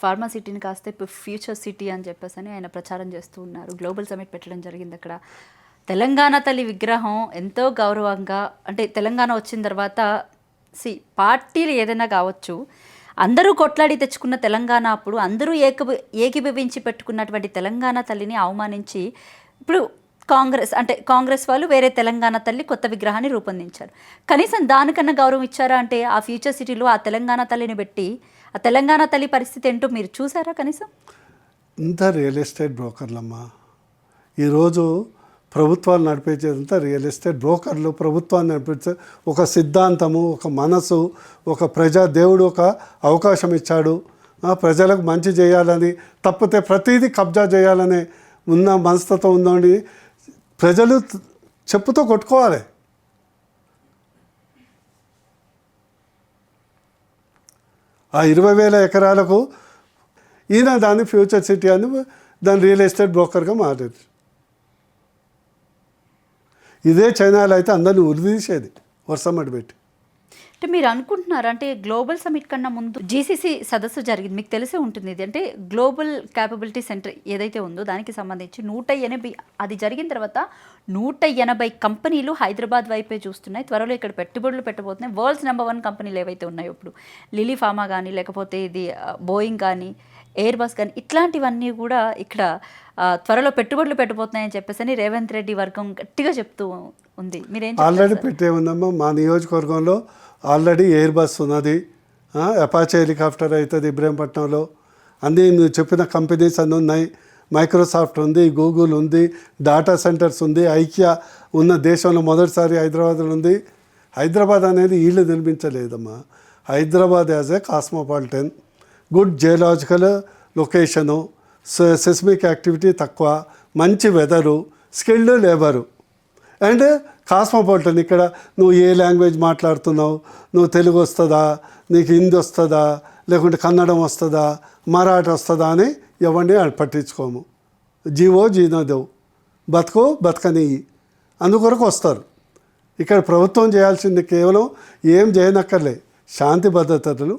Pharma సిటీని కాస్త ఇప్పుడు ఫ్యూచర్ సిటీ అని చెప్పేసి ఆయన ప్రచారం చేస్తూ ఉన్నారు. గ్లోబల్ సమిట్ పెట్టడం జరిగింది అక్కడ. తెలంగాణ తల్లి విగ్రహం ఎంతో గౌరవంగా, అంటే తెలంగాణ వచ్చిన తర్వాత పార్టీలు ఏదైనా కావచ్చు, అందరూ కొట్లాడి తెచ్చుకున్న తెలంగాణ అప్పుడు అందరూ ఏకీభవించి పెట్టుకున్నటువంటి తెలంగాణ తల్లిని అవమానించి ఇప్పుడు కాంగ్రెస్ వాళ్ళు వేరే తెలంగాణ తల్లి కొత్త విగ్రహాన్ని రూపొందించారు. కనీసం దానికన్నా గౌరవం ఇచ్చారా అంటే ఆ ఫ్యూచర్ సిటీలో ఆ తెలంగాణ తల్లిని పెట్టి ఆ తెలంగాణ తల్లి పరిస్థితి ఏంటో మీరు చూసారా? కనీసం ఇంత రియల్ ఎస్టేట్ బ్రోకర్లమ్మా, ఈరోజు ప్రభుత్వాలు నడిపించేదంతా రియల్ ఎస్టేట్ బ్రోకర్లు. ప్రభుత్వాన్ని నడిపించే ఒక సిద్ధాంతము, ఒక మనసు, ఒక దేవుడు ఒక అవకాశం ఇచ్చాడు ప్రజలకు మంచి చేయాలని, తప్పితే ప్రతిదీ కబ్జా చేయాలని ఉన్న మనస్తత్వం ఉందండి. ప్రజలు చెప్పుతో కొట్టుకోవాలి. ఆ 20,000 ఎకరాలకు ఈయన దాన్ని ఫ్యూచర్ సిటీ అని దాని రియల్ ఎస్టేట్ బ్రోకర్గా మారారు. ఇదే చైనాలో అయితే అందరినీ ఉరిదీసేది వర్షం పెట్టి. అంటే మీరు అనుకుంటున్నారు అంటే గ్లోబల్ సమిట్ కన్నా ముందు జీసీసీ సదస్సు జరిగింది, మీకు తెలిసే ఉంటుంది. ఇది అంటే గ్లోబల్ క్యాపబిలిటీ సెంటర్ ఏదైతే ఉందో దానికి సంబంధించి 180 అది జరిగిన తర్వాత 180 కంపెనీలు హైదరాబాద్ వైపే చూస్తున్నాయి. త్వరలో ఇక్కడ పెట్టుబడులు పెట్టబోతున్నాయి. వరల్డ్స్ నెంబర్ 1 కంపెనీలు ఏవైతే ఉన్నాయో ఇప్పుడు లిలీ ఫార్మా కానీ, లేకపోతే ఇది బోయింగ్ కానీ, ఎయిర్ బస్ కానీ, ఇట్లాంటివన్నీ కూడా ఇక్కడ త్వరలో పెట్టుబడులు పెట్టబోతున్నాయని చెప్పేసి రేవంత్ రెడ్డి వర్గం గట్టిగా చెప్తూ ఉంది. మీరేం ఆల్రెడీ పెట్టే ఉందమ్మా. మా నియోజకవర్గంలో ఆల్రెడీ ఎయిర్ బస్ ఉన్నది, అపాచే హెలికాప్టర్ అవుతుంది ఇబ్రహీంపట్నంలో. అన్నీ నువ్వు చెప్పిన కంపెనీస్ అన్నీ ఉన్నాయి. మైక్రోసాఫ్ట్ ఉంది, గూగుల్ ఉంది, డాటా సెంటర్స్ ఉంది, ఐకియా ఉన్న దేశంలో మొదటిసారి హైదరాబాద్లో ఉంది. హైదరాబాద్ అనేది వీళ్ళు నిర్మించలేదమ్మా. Hyderabad as a cosmopolitan, good geological location, seismic activity తక్కువ, మంచి weather, skilled labour and cosmopolitan. ఇక్కడ నువ్వు ఏ లాంగ్వేజ్ మాట్లాడుతున్నావు, నువ్వు తెలుగు వస్తుందా, నీకు హిందీ వస్తుందా, లేకుంటే కన్నడం వస్తుందా, మరాఠీ వస్తుందా అని ఎవరిని పట్టించుకోము. జీనోదేవు బతకని అందుకొరకు వస్తారు. ఇక్కడ ప్రభుత్వం చేయాల్సింది కేవలం ఏం చేయనక్కర్లే, శాంతి భద్రతలు,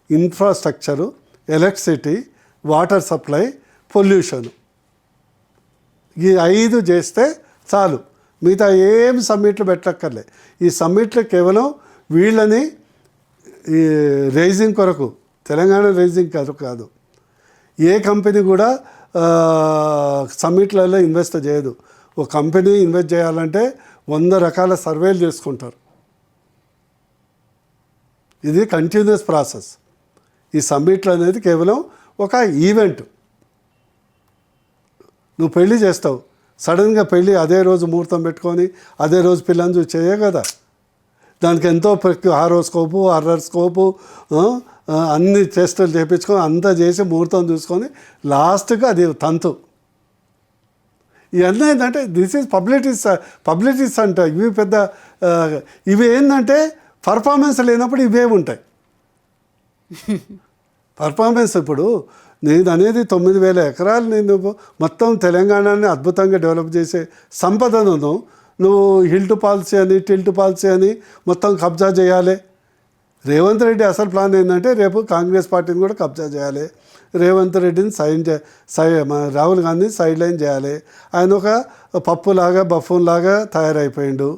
infrastructure, electricity, water supply, pollution, ఈ 5 చేస్తే చాలు. మిగతా ఏం సమ్మిట్లు పెట్టక్కర్లే. ఈ సమ్మిట్లు కేవలం వీళ్ళని ఈ రైజింగ్ కొరకు, తెలంగాణ రైజింగ్ కాదు. ఏ కంపెనీ కూడా సమ్మిట్లలో ఇన్వెస్ట్ చేయదు. ఒక కంపెనీ ఇన్వెస్ట్ చేయాలంటే 100 రకాల సర్వేలు చేసుకుంటారు. ఇది కంటిన్యూస్ ప్రాసెస్. ఈ సమ్మిట్లు అనేది కేవలం ఒక ఈవెంట్. నువ్వు పెళ్ళి చేస్తావు, సడన్గా పెళ్ళి అదే రోజు ముహూర్తం పెట్టుకొని అదే రోజు పిల్లని చూసి చేయ కదా. దానికి ఎంతో హారోస్కోపు, హర్రర్స్కోపు, అన్ని టెస్టులు చేయించుకొని అంతా చేసి ముహూర్తం చూసుకొని లాస్ట్గా అది తంతు. ఇవన్నీ ఏంటంటే దిస్ ఈజ్ పబ్లిసిటీస్ అంట. ఇవి పెద్ద ఇవి ఏంటంటే పర్ఫార్మెన్స్ లేనప్పుడు ఇవే ఉంటాయి. పర్ఫార్మెన్స్ ఇప్పుడు నేను అనేది 9,000 ఎకరాలు నేను మొత్తం తెలంగాణని అద్భుతంగా డెవలప్ చేసే సంపదను నువ్వు హిల్ట్ పాలసీ అని, టిల్ట్ పాలసీ అని మొత్తం కబ్జా చేయాలి. రేవంత్ రెడ్డి అసలు ప్లాన్ ఏంటంటే రేపు కాంగ్రెస్ పార్టీని కూడా కబ్జా చేయాలి. రేవంత్ రెడ్డిని రాహుల్ గాంధీని సైడ్ లైన్ చేయాలి. ఆయన ఒక పప్పులాగా బఫూన్లాగా తయారైపోయిండు.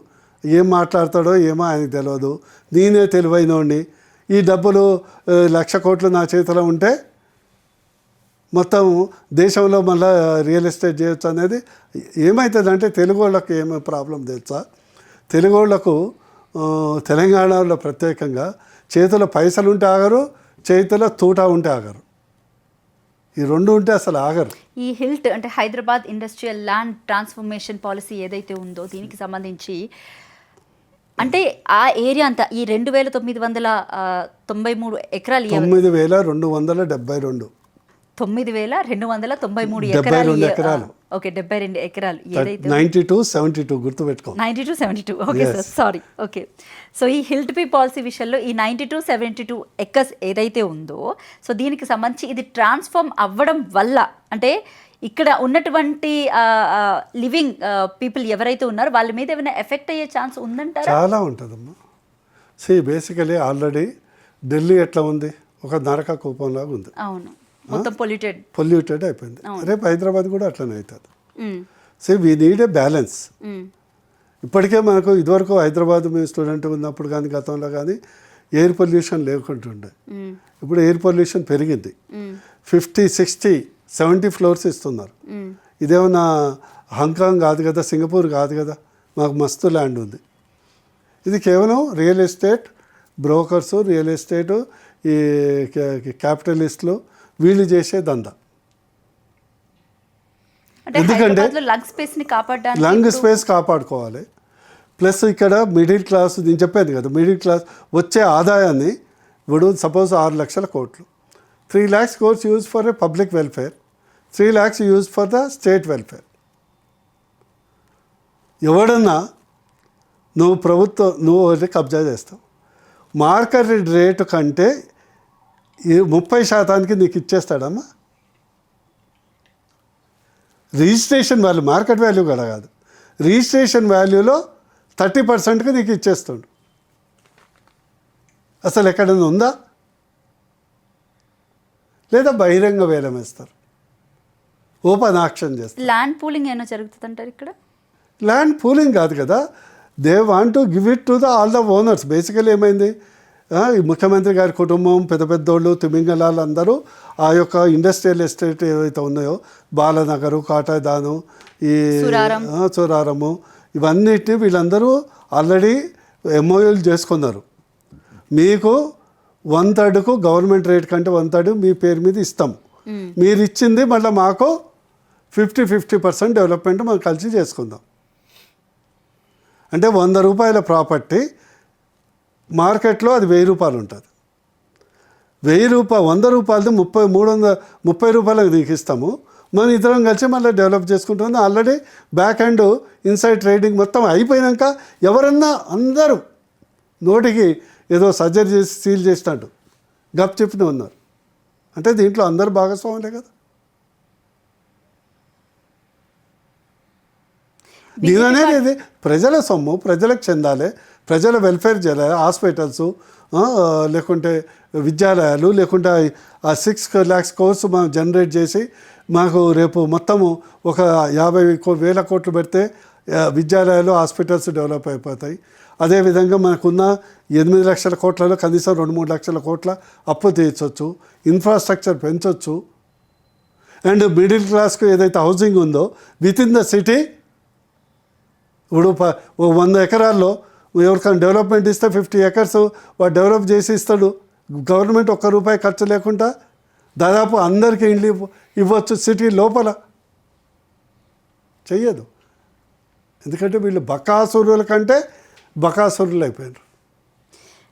ఏం మాట్లాడతాడో ఏమో ఆయనకు తెలియదు. నేనే తెలివైనోడిని, ఈ డబ్బులు 1,00,000 కోట్లు నా చేతిలో ఉంటే మొత్తం దేశంలో మళ్ళీ రియల్ ఎస్టేట్ చేయొచ్చు అనేది ఏమవుతుందంటే తెలుగు వాళ్ళకి ఏమో ప్రాబ్లం తెలుసా? తెలుగు వాళ్ళకు తెలంగాణలో ప్రత్యేకంగా చేతిలో పైసలు ఉంటే ఆగరు, చేతిలో తూటా ఉంటే ఆగరు. ఈ 2 ఉంటే అసలు ఆగరు. ఈ హిల్ట్ అంటే Hyderabad industrial land transformation policy ఏదైతే ఉందో దీనికి సంబంధించి అంటే ఆ ఏరియా అంతా ఈ 2,993 ఎకరాలు, 9,272 9,293 ఎకరాలు. ఓకే, 72 ఎకరాలు ఏదైతే 92-72 గుర్తుపెట్టుకో. 92-72 okay sir, sorry. Okay, so ఈ హిల్ట్ పీ పాలసీ విషయంలో ఈ 92-72 ఎకర్స్ ఏదైతే ఉందో, సో దీనికి సంబంధించి ఇది ట్రాన్స్ఫార్మ్ అవ్వడం వల్ల అంటే ఇక్కడ ఉన్నటువంటి లివింగ్ పీపుల్ ఎవరైతే ఉన్నారో వాళ్ళ మీద ఏమైనా ఎఫెక్ట్ అయ్యే ఛాన్స్ ఉందంటారా? చాలా ఉంటుందమ్మా. బేసికలీ ఆల్రెడీ ఢిల్లీ ఎట్లా ఉంది, ఒక నరక కూపంలాగా ఉంది. అవును. మొత్తం పొల్యూటెడ్. పొల్యూటెడ్ అయిపోయింది. రేపు హైదరాబాద్ కూడా అట్లనే అవుతుంది. So we need a balance. ఇప్పటికే మనకు ఇదివరకు హైదరాబాద్ మేము స్టూడెంట్ ఉన్నప్పుడు కానీ గతంలో కానీ ఎయిర్ పొల్యూషన్ లేకుంటుండే. ఇప్పుడు ఎయిర్ పొల్యూషన్ పెరిగింది. 50, 60, 70 ఫ్లోర్స్ ఇస్తున్నారు. ఇదేమన్నా హాంకాంగ్ కాదు కదా, సింగపూర్ కాదు కదా, మాకు మస్తు ల్యాండ్ ఉంది. ఇది కేవలం real estate brokers, real estate ఈ క్యాపిటలిస్టులు వీళ్ళు చేసే దందా. ఎందుకంటే లంగ్ స్పేస్ కాపాడుకోవాలి. ప్లస్ ఇక్కడ మిడిల్ క్లాస్, నేను చెప్పాను కదా, మిడిల్ క్లాస్ వచ్చే ఆదాయాన్ని ఇప్పుడు సపోజ్ 6 లక్షల కోట్లు, 3 lakhs crores use for a public welfare, 3 lakhs use for the state welfare. ఎవడన్నా నువ్వు కబ్జా చేస్తావు, మార్కెట్ రేటు కంటే 30% నీకు ఇచ్చేస్తాడమ్మా. రిజిస్ట్రేషన్ వాల్యూ, మార్కెట్ వాల్యూ కూడా కాదు, రిజిస్ట్రేషన్ వాల్యూలో 30%కి నీకు ఇచ్చేస్తుండు. అసలు ఎక్కడైనా ఉందా? లేదా బహిరంగ వేలం వేస్తారు, ఓపెన్ ఆక్షన్ చేస్తారు. ల్యాండ్ పూలింగ్ ఏమైనా జరుగుతుంది అంటారు ఇక్కడ? ల్యాండ్ పూలింగ్ కాదు కదా, they want to give it to all the owners. Basically ఏమైంది, ఈ ముఖ్యమంత్రి గారి కుటుంబం, పెద్ద పెద్దోళ్ళు, తిమింగలాలు అందరూ ఆ యొక్క ఇండస్ట్రియల్ ఎస్టేట్ ఏవైతే ఉన్నాయో, బాలనగరు, కాటాదాను, ఈ సూరారము, ఇవన్నిటిని వీళ్ళందరూ ఆల్రెడీ ఎంఓయూలు చేసుకున్నారు. మీకు 1/3 గవర్నమెంట్ రేట్ కంటే 1/3 మీ పేరు మీద ఇస్తాం. మీరు ఇచ్చింది మళ్ళీ మాకు 50% డెవలప్మెంట్ మనం కలిసి చేసుకుందాం. అంటే 100 రూపాయల ప్రాపర్టీ మార్కెట్లో అది 1000 రూపాయలు ఉంటుంది. 100 రూపాయలది 330 రూపాయలకు నీకు ఇస్తాము. మనం ఇద్దరం కలిసి మళ్ళీ డెవలప్ చేసుకుంటుంది. Already back and inside trading మొత్తం అయిపోయినాక ఎవరన్నా అందరూ నోటికి ఏదో సర్జరీ చేసి సీల్ చేసినట్టు గప్ చెప్పిన ఉన్నారు. అంటే దీంట్లో అందరు భాగస్వాములే కదా. నేననేది ప్రజల సొమ్ము ప్రజలకు చెందాలి, ప్రజల వెల్ఫేర్ చేయాలి. హాస్పిటల్స్, లేకుంటే విద్యాలయాలు, లేకుంటే ఆ 6 lakhs కోర్సు మనం జనరేట్ చేసి మాకు రేపు మొత్తము ఒక 50,000 కోట్లు పెడితే విద్యాలయాలు, హాస్పిటల్స్ డెవలప్ అయిపోతాయి. అదేవిధంగా మనకున్న 8 లక్షల కోట్లలో కనీసం 2-3 లక్షల కోట్ల అప్పు తీర్చవచ్చు, ఇన్ఫ్రాస్ట్రక్చర్ పెంచవచ్చు. అండ్ మిడిల్ క్లాస్కు ఏదైతే హౌసింగ్ ఉందో విత్ ఇన్ ద సిటీ, ఇప్పుడు 100 ఎకరాల్లో ఎవరికైనా డెవలప్మెంట్ ఇస్తే 50 acres వాడు డెవలప్ చేసి ఇస్తాడు. గవర్నమెంట్ ₹1 ఖర్చు లేకుండా దాదాపు అందరికీ ఇండ్లు ఇవ్వచ్చు. సిటీ లోపల చెయ్యదు. ఎందుకంటే వీళ్ళు బకాసురుల కంటే బకాసురులు అయిపోయినారు.